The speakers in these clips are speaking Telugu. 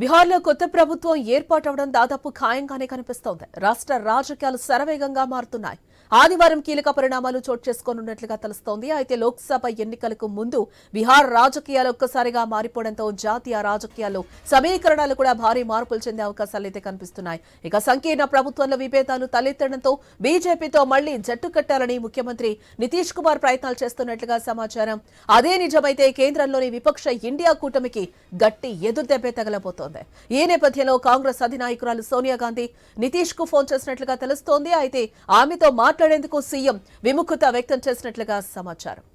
బీహార్లో కొత్త ప్రభుత్వం ఏర్పాటవడం దాదాపు ఖాయంగానే కనిపిస్తోంది. రాష్ట్ర రాజకీయాలు శరవేగంగా మారుతున్నాయి. ఆదివారం కీలక పరిణామాలు చోటు చేసుకోనున్నట్లుగా తెలుస్తోంది. అయితే లోక్సభ ఎన్నికలకు ముందు బీహార్ రాజకీయాలు ఒక్కసారిగా మారిపోవడంతో జాతీయ రాజకీయాల్లో సమీకరణాలు కూడా భారీ మార్పులు చెందే అవకాశాలైతే కనిపిస్తున్నాయి. ఇక సంకీర్ణ ప్రభుత్వంలో విభేదాలు తలెత్తడంతో బీజేపీతో మళ్లీ జట్టు కట్టాలని ముఖ్యమంత్రి నితీష్ కుమార్ ప్రయత్నాలు చేస్తున్నట్లుగా సమాచారం. అదే నిజమైతే కేంద్రంలోని విపక్ష ఇండియా కూటమికి గట్టి ఎదురుదెబ్బే తగలబోతోంది. ఈ నేపథ్యంలో కాంగ్రెస్ అధినాయకురాలు సోనియా గాంధీ నితీష్ కు ఫోన్ చేసినట్లుగా తెలుస్తోంది. అయితే ఆమెతో మాట్లాడేందుకు సీఎం విముఖత వ్యక్తం చేసినట్లుగా సమాచారం.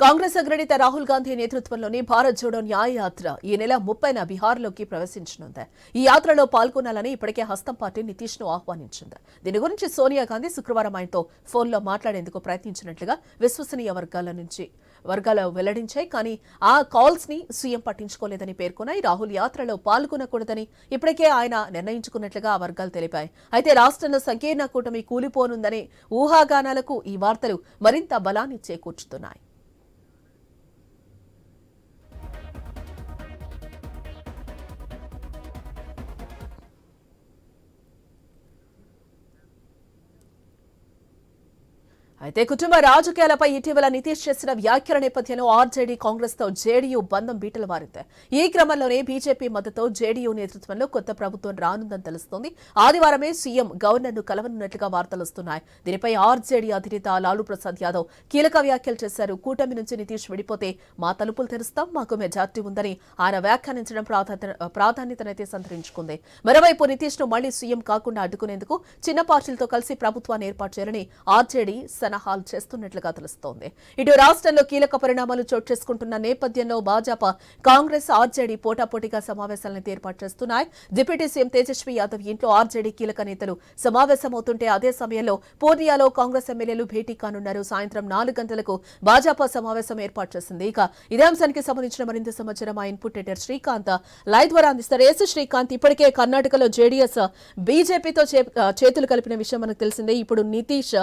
కాంగ్రెస్ అగ్రనేత రాహుల్ గాంధీ నేతృత్వంలోని భారత్ జోడో న్యాయ యాత్ర ఈ నెల 30న బీహార్లోకి ప్రవేశించనుంది. ఈ యాత్రలో పాల్గొనాలని ఇప్పటికే హస్తం పార్టీ నితీష్ ను ఆహ్వానించింది. దీని గురించి సోనియా గాంధీ శుక్రవారం ఆయనతో ఫోన్లో మాట్లాడేందుకు ప్రయత్నించినట్లుగా విశ్వసనీయ వర్గాలు వెల్లడించాయి. కానీ ఆ కాల్స్ ని సీఎం పట్టించుకోలేదని పేర్కొన్నాయి. రాహుల్ యాత్రలో పాల్గొనకూడదని ఇప్పటికే ఆయన నిర్ణయించుకున్నట్లుగా ఆ వర్గాలు తెలిపాయి. అయితే రాష్ట్రంలో సంకీర్ణ కూటమి కూలిపోనుందనే ఊహాగానాలకు ఈ వార్తలు మరింత బలాన్ని చేకూర్చుతున్నాయి. అయితే కుటుంబ రాజకీయాలపై ఇటీవల నితీష్ చేసిన వ్యాఖ్యల నేపథ్యంలో ఆర్జేడీ కాంగ్రెస్ తో జేడీయూ బంధం బీటలు వారింది. ఈ క్రమంలోనే బీజేపీ మద్దతుతో జేడీయూ నేతృత్వంలో కొత్త ప్రభుత్వం రానుందని తెలుస్తోంది. ఆదివారమే సీఎం గవర్నర్ ను కలవనున్నట్లుగా వార్తలు వస్తున్నాయి. దీనిపై ఆర్జేడీ అధినేత లాలూ ప్రసాద్ యాదవ్ కీలక వ్యాఖ్యలు చేశారు. కూటమి నుంచి నితీష్ విడిపోతే మా తలుపులు తెరుస్తాం, మాకు మెజార్టీ ఉందని ఆయన వ్యాఖ్యానించడం ప్రాధాన్యతనైతే సంతరించుకుంది. మరోవైపు నితీష్ ను మళ్లీ సీఎం కాకుండా అడ్డుకునేందుకు చిన్న పార్టీలతో కలిసి ప్రభుత్వాన్ని ఏర్పాటు చేయాలని ఆర్జేడీ సన్నాహాలు చేస్తున్నట్లుగా తెలుస్తోంది. ఇటు రాష్ట్రంలో కీలక పరిణామాలు చోటు చేసుకుంటున్న నేపథ్యంలో భాజపా, కాంగ్రెస్, ఆర్జేడీ పోటాపోటీగా సమావేశాలను ఏర్పాటు చేస్తున్నాయి. డిప్యూటీ సీఎం తేజస్వి యాదవ్ ఇంట్లో ఆర్జేడీ కీలక నేతలు సమావేశమవుతుంటే అదే సమయంలో పూర్నియాలో కాంగ్రెస్ ఎమ్మెల్యేలు భేటీ కానున్నారు. సాయంత్రం 4 గంటలకు భాజపా సమావేశం ఏర్పాటు చేసింది. ఇక ఇదే అంశానికి సంబంధించిన మరింత సమాచారం మా ఇన్పుట్ ఎడిటర్ శ్రీకాంత్ లైవ్ ద్వారా అందిస్తారు. శ్రీకాంత్, ఇప్పటికే కర్ణాటకలో జేడీఎస్ బీజేపీతో చేతులు కలిపిన విషయం మనకు తెలిసిందే. ఇప్పుడు నితీష్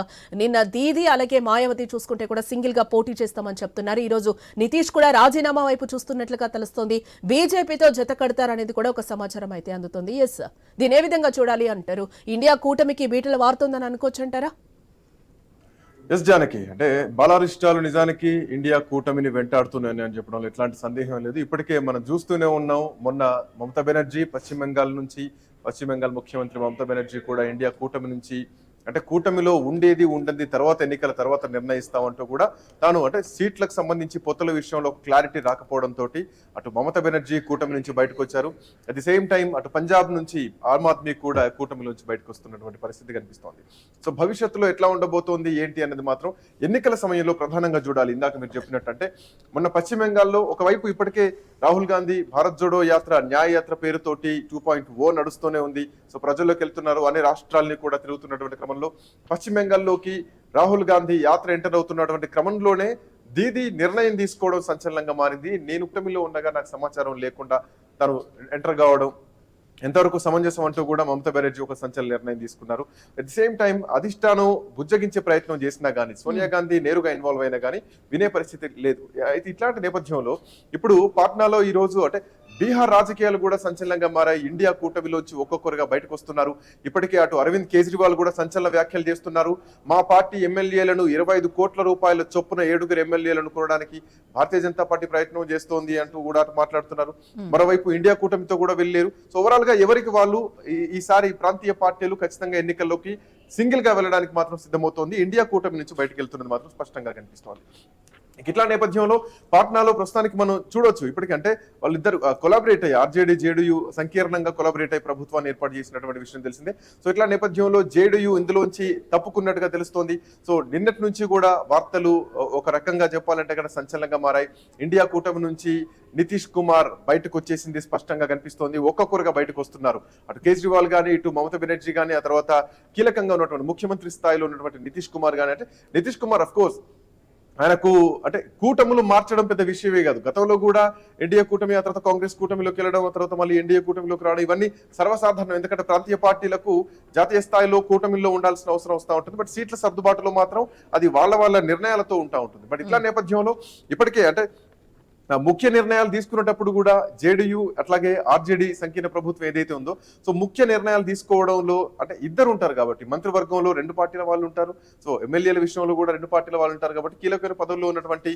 నిన్న దీది అలాగే మాయావతి చూసుకుంటే కూడా సింగిల్ గా పోటీ చేస్తామని చెప్తున్నారు. ఈ రోజు నితీష్ కూడా రాజీనామా వైపు చూస్తున్నట్లుగా తెలుస్తోంది. బీజేపీతో జత కడతారనేది కూడా ఒక సమాచారం అయితే అందుతుంది. దీని ఏ విధంగా చూడాలి అంటారు? ఇండియా కూటమికి బీటలు వారుతుందని అనుకోవచ్చు అంటారా? జానకి, అంటే బలారిష్టాలు నిజానికి ఇండియా కూటమిని వెంటాడుతున్నాయని అని చెప్పడంలో ఎట్లాంటి సందేహం లేదు. ఇప్పటికే మనం చూస్తూనే ఉన్నాం. మొన్న మమతా బెనర్జీ పశ్చిమ బెంగాల్ ముఖ్యమంత్రి మమతా బెనర్జీ కూడా ఇండియా కూటమి నుంచి, అంటే కూటమిలో ఉండేది ఉండేది తర్వాత ఎన్నికల తర్వాత నిర్ణయిస్తామంటూ కూడా తాను, అంటే సీట్లకు సంబంధించి పొత్తుల విషయంలో క్లారిటీ రాకపోవడంతో అటు మమతా బెనర్జీ కూటమి నుంచి బయటకు వచ్చారు. అట్ ది సేమ్ టైం అటు పంజాబ్ నుంచి ఆమ్ ఆద్మీ కూడా కూటమి నుంచి బయటకు వస్తున్నటువంటి పరిస్థితి కనిపిస్తోంది. సో భవిష్యత్తులో ఎట్లా ఉండబోతోంది ఏంటి అనేది మాత్రం ఎన్నికల సమయంలో ప్రధానంగా చూడాలి. ఇందాక మీరు చెప్పినట్టు, అంటే మొన్న పశ్చిమ బెంగాల్లో ఒకవైపు ఇప్పటికే రాహుల్ గాంధీ భారత్ జోడో యాత్ర న్యాయ యాత్ర పేరుతోటి 2.0 నడుస్తూనే ఉంది. సో ప్రజల్లోకి వెళ్తున్నారు, అనే రాష్ట్రాలని కూడా తిరుగుతున్నటువంటి క్రమంలో పశ్చిమ బెంగాల్లోకి రాహుల్ గాంధీ యాత్ర ఎంటర్ అవుతున్నటువంటి క్రమంలోనే దీది నిర్ణయం తీసుకోవడం సంచలనంగా మారింది. నేను కూటమిలో ఉండగా నాకు సమాచారం లేకుండా తను ఎంటర్ కావడం ఎంతవరకు సమంజసం అంటూ కూడా మమతా బెనర్జీ ఒక సంచలన నిర్ణయం తీసుకున్నారు. అట్ ది సేమ్ టైం అధిష్టానం బుజ్జగించే ప్రయత్నం చేసినా గానీ, సోనియా గాంధీ నేరుగా ఇన్వాల్వ్ అయినా కానీ వినే పరిస్థితి లేదు. అయితే ఇట్లాంటి నేపథ్యంలో ఇప్పుడు పాట్నాలో ఈ రోజు, అంటే బీహార్ రాజకీయాలు కూడా సంచలనంగా మారాయి. ఇండియా కూటమిలోంచి ఒక్కొక్కరుగా బయటకు వస్తున్నారు. ఇప్పటికే అటు అరవింద్ కేజ్రీవాల్ కూడా సంచలన వ్యాఖ్యలు చేస్తున్నారు. మా పార్టీ ఎమ్మెల్యేలను 25 కోట్ల రూపాయల చొప్పున 7 ఎమ్మెల్యేలను కొనడానికి భారతీయ జనతా పార్టీ ప్రయత్నం చేస్తోంది అంటూ కూడా మాట్లాడుతున్నారు. మరోవైపు ఇండియా కూటమితో కూడా వెళ్ళారు. సో ఓవరాల్ గా ఎవరికి వాళ్ళు ఈసారి ప్రాంతీయ పార్టీలు ఖచ్చితంగా ఎన్నికల్లోకి సింగిల్ గా వెళ్ళడానికి మాత్రం సిద్ధమవుతోంది. ఇండియా కూటమి నుంచి బయటకు వెళ్తున్నది మాత్రం స్పష్టంగా కనిపిస్తోంది. ఇట్లా నేపథ్యంలో పాట్నాలో ప్రస్తుతానికి మనం చూడొచ్చు ఇప్పటికంటే వాళ్ళిద్దరు కొలాబరేట్ అయ్యి ఆర్జేడీ జేడీయూ సంకీర్ణంగా కొలాబరేట్ అయ్యి ప్రభుత్వాన్ని ఏర్పాటు చేసినటువంటి విషయం తెలిసిందే. సో ఇట్లా నేపథ్యంలో జేడీయూ ఇందులోంచి తప్పుకున్నట్టుగా తెలుస్తోంది. సో నిన్నటి నుంచి కూడా వార్తలు ఒక రకంగా చెప్పాలంటే ఇక్కడ సంచలనంగా మారాయి. ఇండియా కూటమి నుంచి నితీష్ కుమార్ బయటకు వచ్చేసింది స్పష్టంగా కనిపిస్తోంది. ఒక్కొక్కరుగా బయటకు వస్తున్నారు. అటు కేజ్రీవాల్ కానీ, ఇటు మమతా బెనర్జీ కానీ, ఆ తర్వాత కీలకంగా ఉన్నటువంటి ముఖ్యమంత్రి స్థాయిలో ఉన్నటువంటి నితీష్ కుమార్ కానీ, అంటే నితీష్ కుమార్ అఫ్ కోర్స్ ఆయనకు అంటే కూటములు మార్చడం పెద్ద విషయమే కాదు. గతంలో కూడా ఎన్డీఏ కూటమి, ఆ తర్వాత కాంగ్రెస్ కూటమిలోకి వెళ్ళడం, ఆ తర్వాత మళ్ళీ ఎన్డీఏ కూటమిలోకి రావడం, ఇవన్నీ సర్వసాధారణం. ఎందుకంటే ప్రాంతీయ పార్టీలకు జాతీయ స్థాయిలో కూటమిల్లో ఉండాల్సిన అవసరం వస్తూ ఉంటుంది. బట్ సీట్ల సర్దుబాటులో మాత్రం అది వాళ్ళ నిర్ణయాలతో ఉంటా ఉంటుంది. బట్ ఇట్లా నేపథ్యంలో ఇప్పటికే అంటే ముఖ్య నిర్ణయాలు తీసుకునేటప్పుడు కూడా జేడీయూ అట్లాగే ఆర్జేడీ సంకీర్ణ ప్రభుత్వం ఏదైతే ఉందో, సో ముఖ్య నిర్ణయాలు తీసుకోవడంలో అంటే ఇద్దరు ఉంటారు కాబట్టి మంత్రివర్గంలో రెండు పార్టీల వాళ్ళు ఉంటారు. సో ఎమ్మెల్యేల విషయంలో కూడా రెండు పార్టీల వాళ్ళు ఉంటారు కాబట్టి కీలకమైన పదవుల్లో ఉన్నటువంటి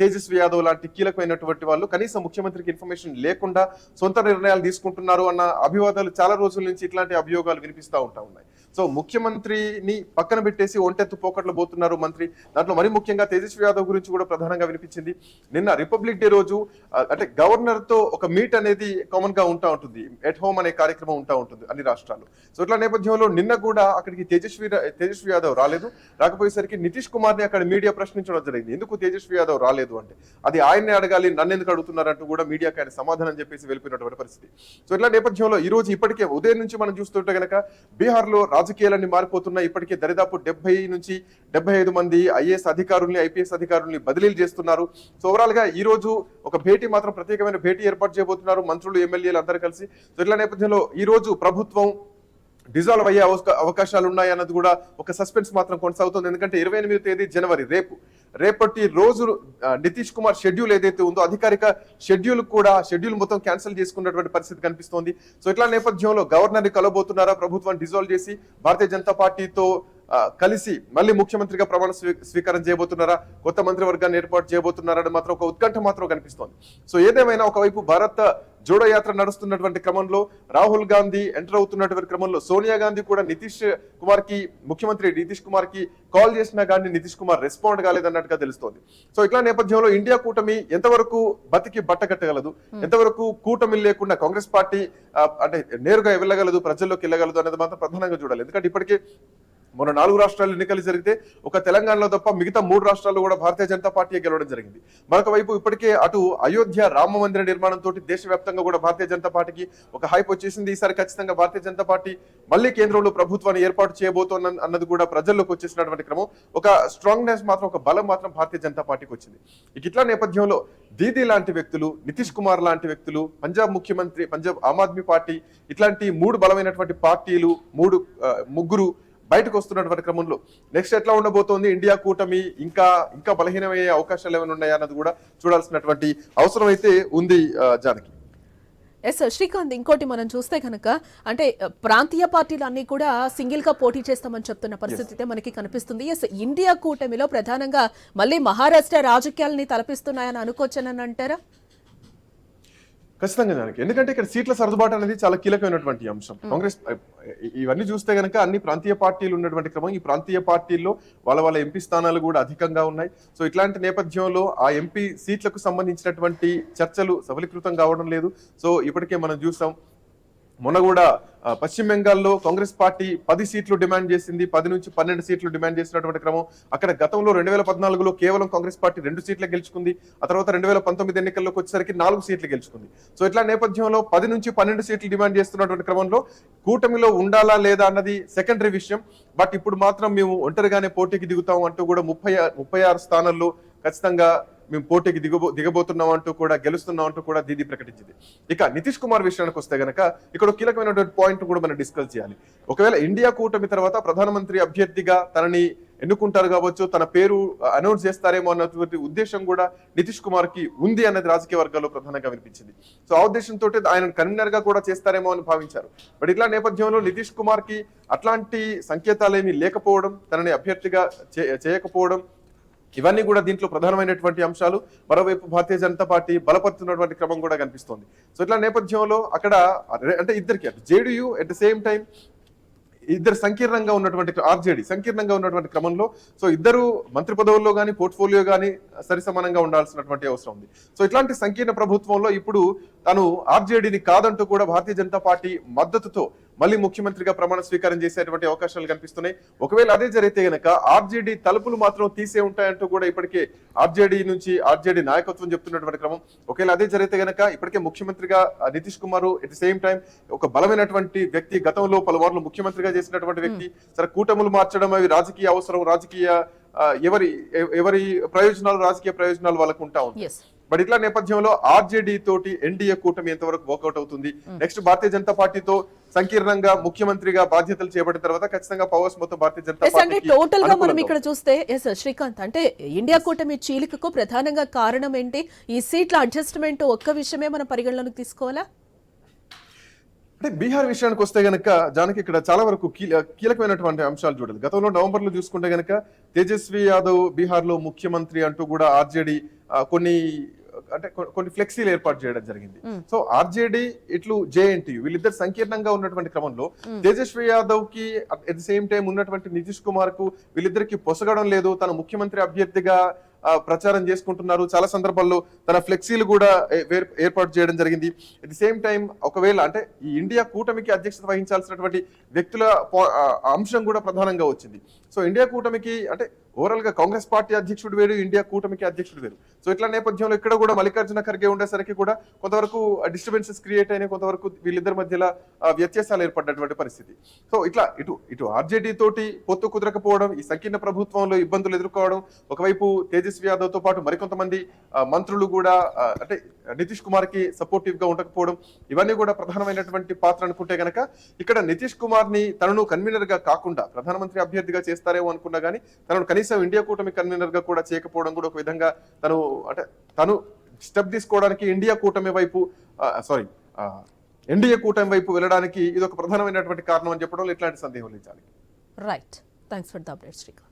తేజస్వి యాదవ్ లాంటి కీలకమైనటువంటి వాళ్ళు కనీసం ముఖ్యమంత్రికి ఇన్ఫర్మేషన్ లేకుండా సొంత నిర్ణయాలు తీసుకుంటున్నారు అన్న అభివాదాలు చాలా రోజుల నుంచి ఇట్లాంటి అభియోగాలు వినిపిస్తూ ఉన్నాయి. సో ముఖ్యమంత్రిని పక్కన పెట్టేసి ఒంటెత్తు పోకట్లు పోతున్నారు మంత్రి. దాంట్లో మరీ ముఖ్యంగా తేజస్వి యాదవ్ గురించి కూడా ప్రధానంగా వినిపించింది. నిన్న రిపబ్లిక్ డే రోజు అంటే గవర్నర్ తో ఒక మీట్ అనేది కామన్ గా ఉంటా ఉంటుంది. ఎట్ హోమ్ అనే కార్యక్రమం ఉంటా ఉంటుంది అన్ని రాష్ట్రాలు. సో ఇట్లా నేపథ్యంలో నిన్న కూడా అక్కడికి తేజస్వి యాదవ్ రాలేదు. రాకపోయేసరికి నితీష్ కుమార్ ని అక్కడ మీడియా ప్రశ్నించడం జరిగింది. ఎందుకు తేజస్వి యాదవ్ రాలేదు అంటే, అది ఆయన్నే అడగాలి, నన్ను ఎందుకు అడుగుతున్నారంటూ కూడా మీడియాకి ఆయన సమాధానం చెప్పేసి వెళ్ళిపోయినటువంటి పరిస్థితి. సో ఇట్లా నేపథ్యంలో ఈ రోజు ఇప్పటికే ఉదయం నుంచి మనం చూస్తుంటే గనక బీహార్ లో రాజకీయాలన్నీ మారిపోతున్నాయి. ఇప్పటికే దరిదాపు 70 నుంచి 75 మంది ఐఏఎస్ అధికారుల్ని, ఐపీఎస్ అధికారుల్ని బదిలీలు చేస్తున్నారు. సో ఓవరాల్ గా ఈ రోజు ఒక భేటీ మాత్రం ప్రత్యేకమైన భేటీ ఏర్పాటు చేయబోతున్నారు మంత్రులు, ఎమ్మెల్యేలు అందరూ కలిసి. సో ఇట్లా నేపథ్యంలో ఈ రోజు ప్రభుత్వం డిజాల్వ్ అయ్యే అవకాశాలు ఉన్నాయి అన్నది కూడా ఒక సస్పెన్స్ మాత్రం కొనసాగుతుంది. ఎందుకంటే 28వ తేదీ జనవరి రేపటి రోజు నితీష్ కుమార్ షెడ్యూల్ ఏదైతే ఉందో అధికారిక షెడ్యూల్ మొత్తం క్యాన్సిల్ చేసుకున్నటువంటి పరిస్థితి కనిపిస్తోంది. సో ఇట్లా నేపథ్యంలో గవర్నర్ ని కలబోతున్నారా, ప్రభుత్వాన్ని డిజాల్వ్ చేసి భారతీయ జనతా పార్టీతో కలిసి మళ్ళీ ముఖ్యమంత్రిగా ప్రమాణ స్వీకారం చేయబోతున్నారా, కొత్త మంత్రివర్గాన్ని ఏర్పాటు చేయబోతున్నారని మాత్రం ఒక ఉత్కంఠ మాత్రం కనిపిస్తోంది. సో ఏదేమైనా ఒకవైపు భారత్ జోడో యాత్ర నడుస్తున్నటువంటి క్రమంలో రాహుల్ గాంధీ ఎంటర్ అవుతున్నటువంటి క్రమంలో సోనియా గాంధీ కూడా ముఖ్యమంత్రి నితీష్ కుమార్ కి కాల్ చేసినా కానీ నితీష్ కుమార్ రెస్పాండ్ కాలేదన్నట్టుగా తెలుస్తోంది. సో ఇట్లా నేపథ్యంలో ఇండియా కూటమి ఎంతవరకు బతికి బట్టకట్టగలదు, ఎంతవరకు కూటమి లేకుండా కాంగ్రెస్ పార్టీ అంటే నేరుగా వెళ్ళగలదు, ప్రజల్లోకి వెళ్ళగలదు అనేది మాత్రం ప్రధానంగా చూడాలి. ఎందుకంటే ఇప్పటికే మొన్న 4 రాష్ట్రాలు ఎన్నికలు జరిగితే ఒక తెలంగాణలో తప్ప మిగతా 3 రాష్ట్రాల్లో కూడా భారతీయ జనతా పార్టీ గెలవడం జరిగింది. మరొక వైపు ఇప్పటికే అటు అయోధ్య రామ మందిర నిర్మాణంతో దేశవ్యాప్తంగా కూడా భారతీయ జనతా పార్టీకి ఒక హైప్ వచ్చేసింది. ఈసారి ఖచ్చితంగా భారతీయ జనతా పార్టీ మళ్ళీ కేంద్రంలో ప్రభుత్వాన్ని ఏర్పాటు చేయబోతోంది అన్నది కూడా ప్రజల్లోకి వచ్చేసినటువంటి క్రమం. ఒక స్ట్రాంగ్నెస్ మాత్రం, ఒక బలం మాత్రం భారతీయ జనతా పార్టీకి వచ్చింది. ఇట్లా నేపథ్యంలో దీదీ లాంటి వ్యక్తులు, నితీష్ కుమార్ లాంటి వ్యక్తులు, పంజాబ్ ముఖ్యమంత్రి, పంజాబ్ ఆమ్ ఆద్మీ పార్టీ, ఇట్లాంటి 3 బలమైనటువంటి పార్టీలు, ముగ్గురు బయటకు వస్తున్నటువంటి క్రమంలో నెక్స్ట్ ఎట్లా ఉండబోతోంది, ఇండియా కూటమి ఇంకా బలహీనమయ్యే అవకాశాలు ఏమైనా ఉన్నాయా అన్నది కూడా చూడాల్సినటువంటి అవసరం అయితే ఉంది. జానకి. ఎస్ శ్రీకాంత్, ఇంకోటి మనం చూస్తే కనుక అంటే ప్రాంతీయ పార్టీలు అన్ని కూడా సింగిల్ గా పోటీ చేస్తామని చెప్తున్న పరిస్థితి అయితే మనకి కనిపిస్తుంది. ఎస్, ఇండియా కూటమిలో ప్రధానంగా మళ్ళీ మహారాష్ట్ర రాజకీయాలని తలపిస్తున్నాయని అనుకోవచ్చని అంటారా? ఖచ్చితంగా దానికి, ఎందుకంటే ఇక్కడ సీట్ల సర్దుబాటు అనేది చాలా కీలకమైనటువంటి అంశం. కాంగ్రెస్ ఇవన్నీ చూస్తే గనక అన్ని ప్రాంతీయ పార్టీలు ఉన్నటువంటి క్రమం, ఈ ప్రాంతీయ పార్టీల్లో వాళ్ళ ఎంపీ స్థానాలు కూడా అధికంగా ఉన్నాయి. సో ఇట్లాంటి నేపథ్యంలో ఆ ఎంపీ సీట్లకు సంబంధించినటువంటి చర్చలు సఫలీకృతం కావడం లేదు. సో ఇప్పటికే మనం చూసాం, మొన్న కూడా పశ్చిమ బెంగాల్లో కాంగ్రెస్ పార్టీ 10 సీట్లు డిమాండ్ చేసింది, 10 నుంచి 12 సీట్లు డిమాండ్ చేసినటువంటి క్రమం. అక్కడ గతంలో 2014లో కేవలం కాంగ్రెస్ పార్టీ 2 సీట్లు గెలుచుకుంది. ఆ తర్వాత 2019 ఎన్నికల్లోకి వచ్చేసరికి 4 సీట్లు గెలుచుకుంది. సో ఇట్లా నేపథ్యంలో 10 నుంచి 12 సీట్లు డిమాండ్ చేస్తున్నటువంటి క్రమంలో కూటమిలో ఉండాలా లేదా అన్నది సెకండరీ విషయం. బట్ ఇప్పుడు మాత్రం మేము ఒంటరిగానే పోటీకి దిగుతాం అంటూ కూడా 36 స్థానాల్లో ఖచ్చితంగా మేము పోటీకి దిగబోతున్నాం అంటూ కూడా, గెలుస్తున్నాం అంటూ కూడా దీదీ ప్రకటించింది. ఇక నితీష్ కుమార్ విషయానికి వస్తే గనక ఇక్కడ కీలకమైనటువంటి పాయింట్ కూడా మనం డిస్కస్ చేయాలి. ఒకవేళ ఇండియా కూటమి తర్వాత ప్రధానమంత్రి అభ్యర్థిగా తనని ఎన్నుకుంటారు కావచ్చు, తన పేరు అనౌన్స్ చేస్తారేమో అన్నటువంటి ఉద్దేశం కూడా నితీష్ కుమార్ కి ఉంది అన్నది రాజకీయ వర్గాల్లో ప్రధానంగా వినిపించింది. సో ఆ ఉద్దేశంతో ఆయన కన్వీనర్ గా కూడా చేస్తారేమో అని భావించారు. బట్ ఇట్లా నేపథ్యంలో నితీష్ కుమార్ కి అట్లాంటి సంకేతాలు ఏమీ లేకపోవడం, తనని అభ్యర్థిగా చేయకపోవడం, ఇవన్నీ కూడా దీంట్లో ప్రధానమైనటువంటి అంశాలు. మరోవైపు భారతీయ జనతా పార్టీ బలపడుతున్నటువంటి క్రమం కూడా కనిపిస్తోంది. సో ఇట్లా నేపథ్యంలో అక్కడ అంటే ఇద్దరికి JDU at the same time ఇద్దరు సంకీర్ణంగా ఉన్నటువంటి ఆర్జేడీ సంకీర్ణంగా ఉన్నటువంటి క్రమంలో సో ఇద్దరు మంత్రి పదవుల్లో కానీ పోర్ట్ఫోలియో కానీ సరిసమానంగా ఉండాల్సినటువంటి అవసరం ఉంది. సో ఇట్లాంటి సంకీర్ణ ప్రభుత్వంలో ఇప్పుడు తను ఆర్జేడీని కాదంటూ కూడా భారతీయ జనతా పార్టీ మద్దతుతో మళ్ళీ ముఖ్యమంత్రిగా ప్రమాణ స్వీకారం చేసేటువంటి అవకాశాలు కనిపిస్తున్నాయి. ఒకవేళ అదే జరిగితే గనక ఆర్జేడీ తలుపులు మాత్రం తీసే ఉంటాయంటూ కూడా ఇప్పటికే ఆర్జేడీ నాయకత్వం చెప్తున్నటువంటి క్రమం. ఒకవేళ అదే జరిగితే గనక ఇప్పటికే ముఖ్యమంత్రిగా Nitish Kumar at the same time ఒక బలమైనటువంటి వ్యక్తి, గతంలో పలుమార్లు ముఖ్యమంత్రిగా చేసినటువంటి వ్యక్తి. సరే కూటములు మార్చడం అవి రాజకీయ అవసరం, ఎవరి ప్రయోజనాలు రాజకీయ ప్రయోజనాలు వాళ్ళకు ఉంటా ఉంది. బట్ ఇట్లా నేపథ్యంలో ఆర్జేడీ తోటి ఎన్డీఏ కూటమి ఎంతవరకు వర్కౌట్ అవుతుంది, నెక్స్ట్ భారతీయ జనతా పార్టీతో సంకీర్ణంగా ముఖ్యమంత్రిగా బాధ్యతలు చేపట్టిన తర్వాత ఖచ్చితంగా పవర్స్ మొత్తం భారతీయ జనతా పార్టీ టోటల్ గా మనం ఇక్కడ చూస్తే శ్రీకాంత్ అంటే ఇండియా కూటమి చీలికకు ప్రధానంగా కారణం ఏంటి? ఈ సీట్ల అడ్జస్ట్మెంట్ ఒక్క విషయమే మనం పరిగణలోకి తీసుకోవాలా? అంటే బీహార్ విషయానికి వస్తే గనక జానకి ఇక్కడ చాలా వరకు కీలకమైనటువంటి అంశాలు చూడాలి. గతంలో నవంబర్ లో చూసుకుంటే గనక తేజస్వి యాదవ్ బీహార్ లో ముఖ్యమంత్రి అంటూ కూడా ఆర్జేడీ కొన్ని ఫ్లెక్సీలు ఏర్పాటు చేయడం జరిగింది. సో ఆర్జేడీ ఇట్లు జేఎన్టీయూ వీళ్ళిద్దరు సంకీర్ణంగా ఉన్నటువంటి క్రమంలో తేజస్వి యాదవ్ కి అట్ ది సేమ్ టైం ఉన్నటువంటి నితీష్ కుమార్ కు వీళ్ళిద్దరికి పొసగడం లేదు. తన ముఖ్యమంత్రి అభ్యర్థిగా ప్రచారం చేసుకుంటున్నారు. చాలా సందర్భాల్లో తన ఫ్లెక్సీలు కూడా ఏర్పాటు చేయడం జరిగింది. అట్ ది సేమ్ టైం ఒకవేళ అంటే ఈ ఇండియా కూటమికి అధ్యక్షత వహించాల్సినటువంటి వ్యక్తుల అంశం కూడా ప్రధానంగా వచ్చింది. సో ఇండియా కూటమికి అంటే ఓవరాల్ గా కాంగ్రెస్ పార్టీ అధ్యక్షుడు వేరు, ఇండియా కూటమికి అధ్యక్షుడు వేరు. సో ఇట్లా నేపథ్యంలో ఇక్కడ కూడా మల్లికార్జున ఖర్గే ఉండేసరికి కూడా కొంతవరకు డిస్టర్బెన్సెస్ క్రియేట్ అయినాయి, కొంతవరకు వీళ్ళిద్దరి మధ్యలో వ్యత్యాసాలు ఏర్పడినటువంటి పరిస్థితి. సో ఇట్లా ఇటు ఆర్జేడీ తోటి పొత్తు కుదరకపోవడం, ఈ సంకీర్ణ ప్రభుత్వంలో ఇబ్బందులు ఎదుర్కోవడం, ఒకవైపు తేజస్వి యాదవ్ తో పాటు మరికొంతమంది మంత్రులు కూడా అంటే నితీష్ కుమార్ కి సపోర్టివ్ గా ఉండకపోవడం, ఇవన్నీ కూడా ప్రధానమైనటువంటి పాత్ర అనుకుంటే గనక ఇక్కడ నితీష్ కుమార్ ని తనను కన్వీనర్ గా కాకుండా ప్రధానమంత్రి అభ్యర్థిగా చేస్తారేమో అనుకున్నా గానీ తనను కనీసం ఇండియా కూటమి కన్వీనర్ గా కూడా చేయకపోవడం కూడా ఒక విధంగా తను స్టెప్ తీసుకోవడానికి ఎన్డీఏ కూటమి వైపు వెళ్ళడానికి ఇది ఒక ప్రధానమైనటువంటి కారణం అని చెప్పడం ఎట్లాంటి సందేహం లేదు. Right, thanks for the update Srikanth.